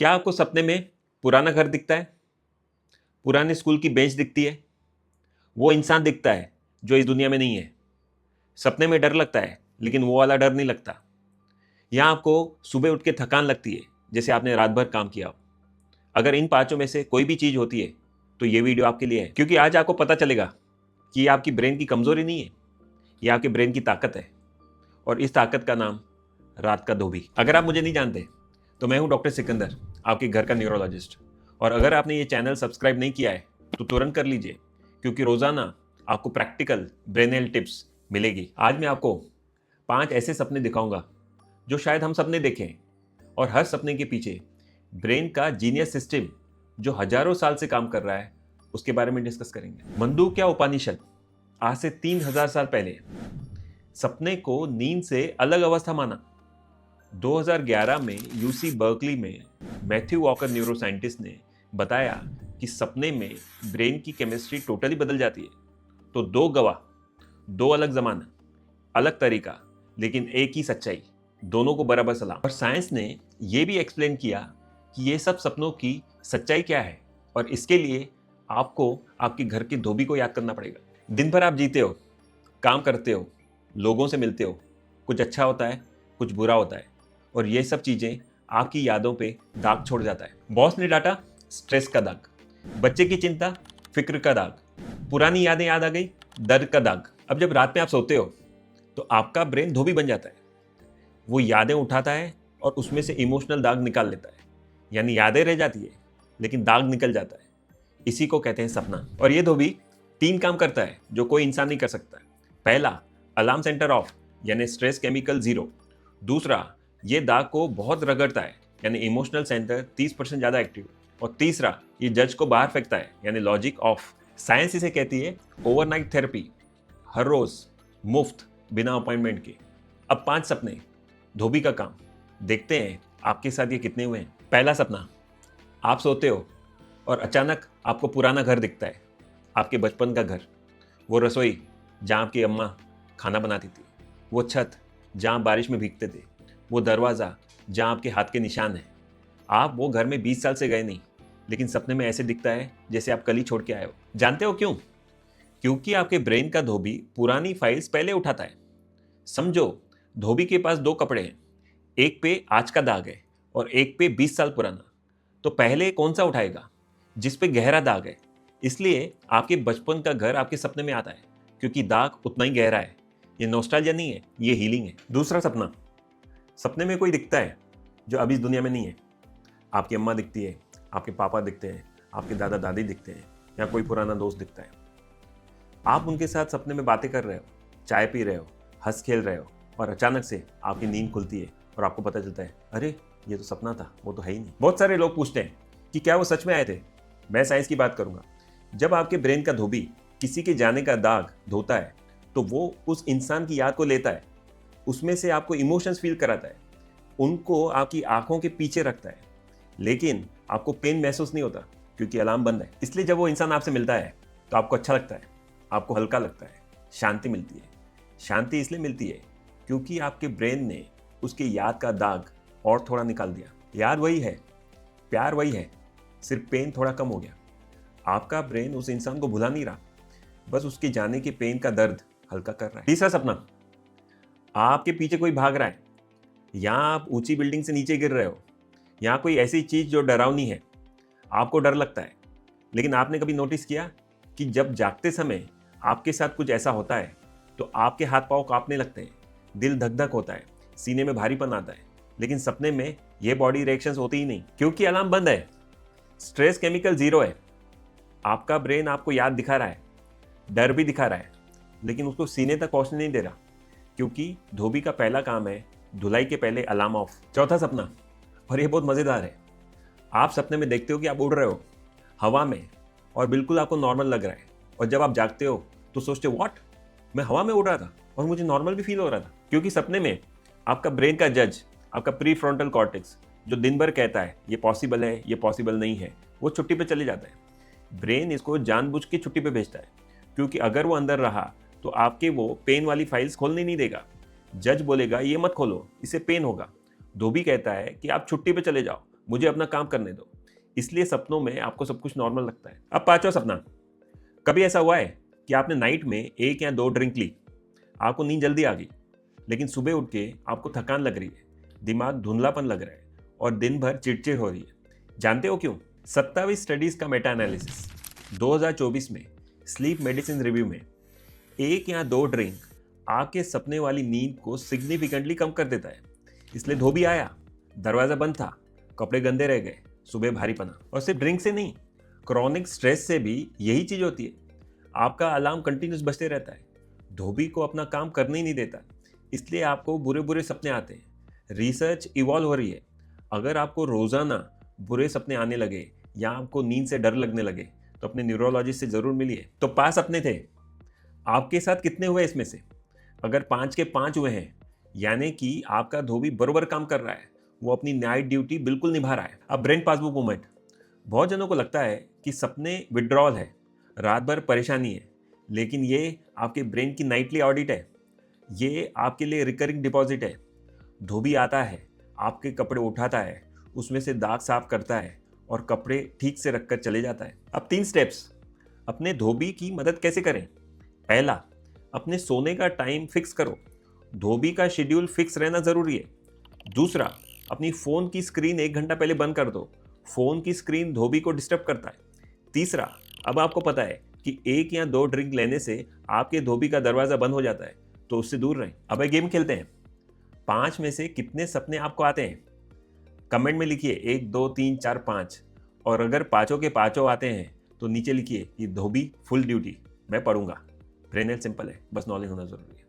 क्या आपको सपने में पुराना घर दिखता है? पुराने स्कूल की बेंच दिखती है? वो इंसान दिखता है जो इस दुनिया में नहीं है? सपने में डर लगता है, लेकिन वो वाला डर नहीं लगता। यहाँ आपको सुबह उठ के थकान लगती है, जैसे आपने रात भर काम किया हो। अगर इन पांचों में से कोई भी चीज होती है तो ये वीडियो आपके लिए है, क्योंकि आज आपको पता चलेगा कि ये आपकी ब्रेन की कमजोरी नहीं है, ये आपके ब्रेन की ताकत है। और इस ताकत का नाम रात का धोबी। अगर आप मुझे नहीं जानते तो मैं हूं डॉक्टर सिकंदर, आपके घर का न्यूरोलॉजिस्ट। और अगर आपने ये चैनल सब्सक्राइब नहीं किया है तो तुरंत कर लीजिए, क्योंकि रोजाना आपको प्रैक्टिकल ब्रेन हेल्थ टिप्स मिलेगी। आज मैं आपको 5 ऐसे सपने दिखाऊंगा जो शायद हम सबने देखे हैं, और हर सपने के पीछे ब्रेन का जीनियस सिस्टम जो हजारों साल से काम कर रहा है, उसके बारे में डिस्कस करेंगे। मंडूक्या उपनिषद आज से 3000 साल पहले सपने को नींद से अलग अवस्था माना। 2011 में यूसी बर्कली में मैथ्यू वॉकर न्यूरोसाइंटिस्ट ने बताया कि सपने में ब्रेन की केमिस्ट्री टोटली बदल जाती है। तो दो गवाह, दो अलग जमाना, अलग तरीका, लेकिन एक ही सच्चाई, दोनों को बराबर सलाम। और साइंस ने यह भी एक्सप्लेन किया कि ये सब सपनों की सच्चाई क्या है, और इसके लिए आपको आपके घर के धोबी को याद करना पड़ेगा। दिन भर आप जीते हो, काम करते हो, लोगों से मिलते हो, कुछ अच्छा होता है, कुछ बुरा होता है, और ये सब चीजें आपकी यादों पे दाग छोड़ जाता है। बॉस ने डांटा, स्ट्रेस का दाग। बच्चे की चिंता, फिक्र का दाग। पुरानी यादें याद आ गई, दर्द का दाग। अब जब रात में आप सोते हो तो आपका ब्रेन धोबी बन जाता है। वो यादें उठाता है और उसमें से इमोशनल दाग निकाल लेता है। यानी यादें रह जाती है, लेकिन दाग निकल जाता है। इसी को कहते हैं सपना। और ये धोबी 3 काम करता है जो कोई इंसान नहीं कर सकता। पहला, अलार्म सेंटर ऑफ, यानी स्ट्रेस केमिकल 0। दूसरा, ये दाग को बहुत रगड़ता है, यानी इमोशनल सेंटर 30% ज़्यादा एक्टिव। और तीसरा, ये जज को बाहर फेंकता है, यानी लॉजिक ऑफ। साइंस इसे कहती है ओवरनाइट थेरेपी, हर रोज मुफ्त, बिना अपॉइंटमेंट के। अब 5 सपने, धोबी का काम। देखते हैं आपके साथ ये कितने हुए हैं। पहला सपना, आप सोते हो और अचानक आपको पुराना घर दिखता है, आपके बचपन का घर। वो रसोई जहाँ आपकी अम्मा खाना बनाती थी, वो छत जहाँ बारिश में भीगते थे, वो दरवाज़ा जहाँ आपके हाथ के निशान हैं। आप वो घर में 20 साल से गए नहीं, लेकिन सपने में ऐसे दिखता है जैसे आप कल ही छोड़ के आए हो। जानते हो क्यों? क्योंकि आपके ब्रेन का धोबी पुरानी फाइल्स पहले उठाता है। समझो, धोबी के पास 2 कपड़े हैं, एक पे आज का दाग है और एक पे 20 साल पुराना। तो पहले कौन सा उठाएगा? जिस पे गहरा दाग है। इसलिए आपके बचपन का घर आपके सपने में आता है, क्योंकि दाग उतना ही गहरा है। ये नॉस्टैल्जिया नहीं है, ये हीलिंग है। दूसरा सपना, सपने में कोई दिखता है जो अभी इस दुनिया में नहीं है। आपकी अम्मा दिखती है, आपके पापा दिखते हैं, आपके दादा दादी दिखते हैं, या कोई पुराना दोस्त दिखता है। आप उनके साथ सपने में बातें कर रहे हो, चाय पी रहे हो, हंस खेल रहे हो, और अचानक से आपकी नींद खुलती है और आपको पता चलता है, अरे ये तो सपना था, वो तो है ही नहीं। बहुत सारे लोग पूछते हैं कि क्या वो सच में आए थे। मैं साइंस की बात करूंगा। जब आपके ब्रेन का धोबी किसी के जाने का दाग धोता है तो वो उस इंसान की याद को लेता है, उसमें से आपको इमोशंस फील कराता है, उनको आपकी आंखों के पीछे रखता है, लेकिन आपको पेन महसूस नहीं होता, क्योंकि अलार्म बंद है। इसलिए जब वो इंसान आपसे मिलता है तो आपको अच्छा लगता है, आपको हल्का लगता है, शांति मिलती है। शांति इसलिए मिलती है क्योंकि आपके ब्रेन ने उसकी याद का दाग और थोड़ा निकाल दिया। याद वही है, प्यार वही है, सिर्फ पेन थोड़ा कम हो गया। आपका ब्रेन उस इंसान को भुला नहीं रहा, बस उसके जाने के पेन का दर्द हल्का कर रहा है। तीसरा सपना, आपके पीछे कोई भाग रहा है, या आप ऊंची बिल्डिंग से नीचे गिर रहे हो, या कोई ऐसी चीज जो डरावनी है, आपको डर लगता है। लेकिन आपने कभी नोटिस किया कि जब जागते समय आपके साथ कुछ ऐसा होता है तो आपके हाथ पांव कांपने लगते हैं, दिल धक धक होता है, सीने में भारीपन आता है। लेकिन सपने में ये बॉडी रिएक्शंस होती ही नहीं, क्योंकि अलार्म बंद है, स्ट्रेस केमिकल 0 है। आपका ब्रेन आपको याद दिखा रहा है, डर भी दिखा रहा है, लेकिन उसको सीने तक पहुंचने नहीं दे रहा, क्योंकि धोबी का पहला काम है धुलाई के पहले अलार्म ऑफ। चौथा सपना, और ये बहुत मजेदार है। आप सपने में देखते हो कि आप उड़ रहे हो हवा में, और बिल्कुल आपको नॉर्मल लग रहा है, और जब आप जागते हो तो सोचते हो, व्हाट, मैं हवा में उड़ रहा था और मुझे नॉर्मल भी फील हो रहा था। क्योंकि सपने में आपका ब्रेन का जज, आपका प्री फ्रंटल कॉर्टेक्स, जो दिन भर कहता है ये पॉसिबल है, ये पॉसिबल नहीं है, वो छुट्टी पे चले जाता है। ब्रेन इसको जानबूझ के छुट्टी पे भेजता है, क्योंकि अगर वो अंदर रहा तो आपके वो पेन वाली फाइल्स खोलने नहीं देगा। जज बोलेगा ये मत खोलो, इससे पेन होगा। धोबी कहता है कि आप छुट्टी पे चले जाओ, मुझे अपना काम करने दो। इसलिए सपनों में आपको सब कुछ नॉर्मल लगता है। अब पांचवा सपना, कभी ऐसा हुआ है कि आपने नाइट में 1 या 2 ड्रिंक ली, आपको नींद जल्दी आ गई, लेकिन सुबह उठ के आपको थकान लग रही है, दिमाग धुंधलापन लग रहा है और दिन भर चिड़चिड़ हो रही है। जानते हो क्यों? 27 स्टडीज का मेटा एनालिसिस 2024 में स्लीप मेडिसिन रिव्यू में 1 या 2 ड्रिंक आपके सपने वाली नींद को सिग्निफिकेंटली कम कर देता है। इसलिए धोबी आया, दरवाजा बंद था, कपड़े गंदे रह गए, सुबह भारीपना। और सिर्फ ड्रिंक से नहीं, क्रॉनिक स्ट्रेस से भी यही चीज होती है। आपका अलार्म कंटिन्यूस बजते रहता है, धोबी को अपना काम करने ही नहीं देता, इसलिए आपको बुरे बुरे सपने आते हैं। रिसर्च इवॉल्व हो रही है। अगर आपको रोजाना बुरे सपने आने लगे या आपको नींद से डर लगने लगे तो अपने न्यूरोलॉजिस्ट से जरूर मिलिए। तो 5 सपने थे, आपके साथ कितने हुए इसमें से? अगर 5 के 5 हुए हैं, यानी कि आपका धोबी बरोबर काम कर रहा है, वो अपनी नाइट ड्यूटी बिल्कुल निभा रहा है। अब ब्रेन पासबुक मूवमेंट, बहुत जनों को लगता है कि सपने विड्रॉल है, रात भर परेशानी है, लेकिन ये आपके ब्रेन की नाइटली ऑडिट है। ये आपके लिए रिकरिंग डिपॉजिट है। धोबी आता है, आपके कपड़े उठाता है, उसमें से दाग साफ करता है और कपड़े ठीक से रखकर चले जाता है। अब 3 स्टेप्स, अपने धोबी की मदद कैसे करें? पहला, अपने सोने का टाइम फिक्स करो। धोबी का शेड्यूल फिक्स रहना जरूरी है। दूसरा, अपनी फोन की स्क्रीन 1 घंटा पहले बंद कर दो। फोन की स्क्रीन धोबी को डिस्टर्ब करता है। तीसरा, अब आपको पता है कि 1 या 2 ड्रिंक लेने से आपके धोबी का दरवाजा बंद हो जाता है, तो उससे दूर रहें। अब एक गेम खेलते हैं। 5 में से कितने सपने आपको आते हैं? कमेंट में लिखिए 1, 2, 3, 4, 5। और अगर पांचों के पांचों आते हैं तो नीचे लिखिए कि धोबी फुल ड्यूटी, मैं पढ़ूंगा। ब्रेन हेल्थ सिंपल है, बस नॉलेज होना जरूरी है।